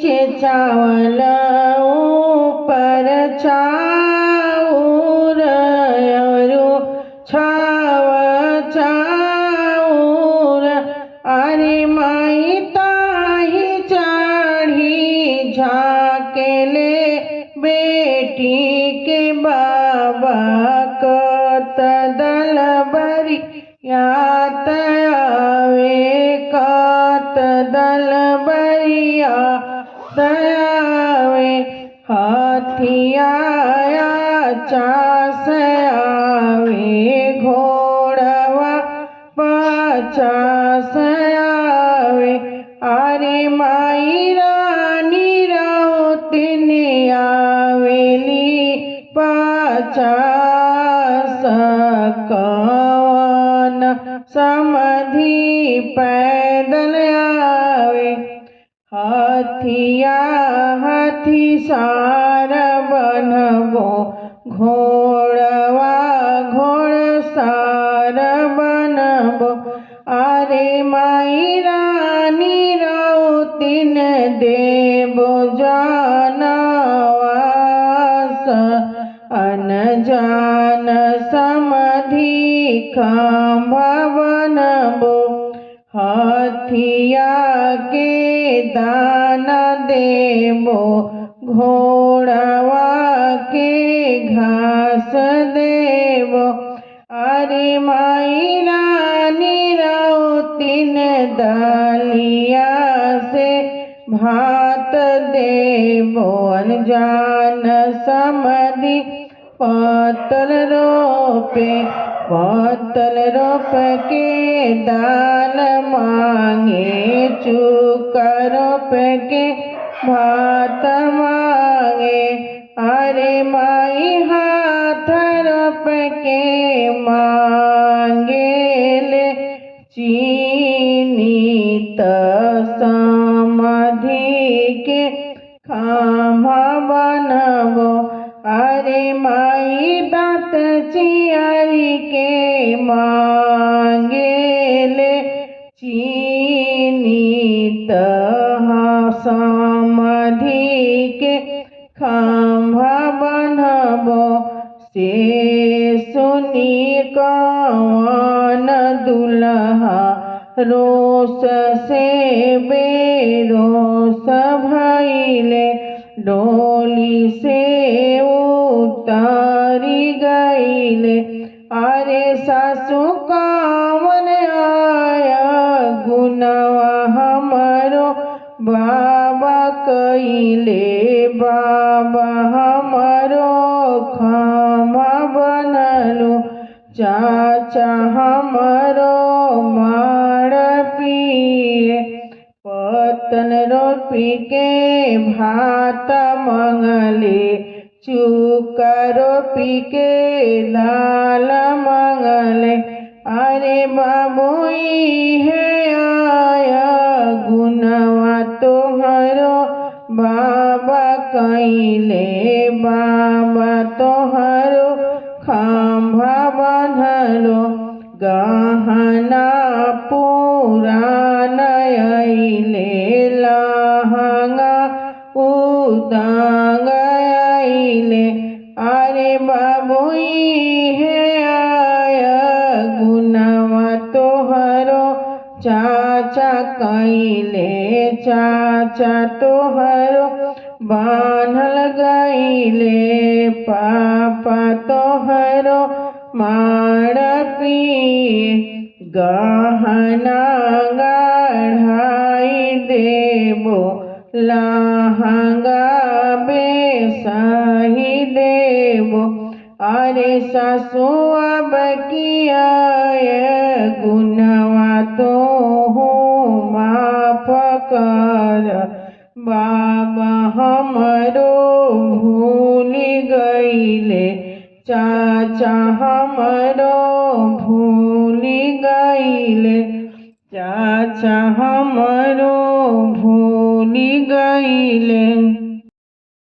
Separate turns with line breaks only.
नीचे चावल ऊपर चाउर छाव चाउर। अरे माई ताही चढ़ी झाकेले बेटी के बाबा कत दल बरियात आवे कत दल बरियात आवे। हाथिया चास आवे घोड़वा पचास आवे। अरे माई रानी राउतिन आवेली पचास। कवन समधि पैदल आवे। हाथिया हाथी सार बनबो घोड़वा घोड़सार बनबो। अरे माई रानी राउतिन देबो जानवास। अनजान समधि खंभा बनबो। हाथिया के दाना देबो घोड़वा के घास देबो। अरे माई रानी राउतिन दलिया से भात देबो। अनजान समधि पतल रोपे पतल रोप के दाल मांगे चूक रोप के भात मांगे। अरे माई हाथ रोप के मांगेले चीनी त समधि के खंभा बनबो। अरे माई दांत चियारी के मांगेले चीनी त समधि के खंभा बनबो। से सुनी कवन दुल्हा रोस से बेरोस भइले। डोली से उतारी गईले। अरे सासु कवन आया गुनवा हमरो बाबा कइले। बाबा हमरो खंभा बनलो। चाचा हमरो माड़ पिए। पतन रोपी के भात मंगले चूक रोपी के दाल मंगले। अरे बाबू है आया गुनवा तोहरो बाबा कइले। बाबा तोहरो खंभा बनलो। गहना पुरान अइले लहंगा उदांग अइले। अरे बाबू है आया गुनवा तोहरो चाचा कइले। चाचा तोहरो बान्हल गइले। पापा तोहरो माड़ पिए। गहना गढ़ाई देबो लहंगा बेसाही देबो। अरे सासु अब किया गुनवा तो हो माफ कर। बाबा हमरो भूल गइले। चाचा हमरो भूल गइले। चाचा हमरो भूल गइले।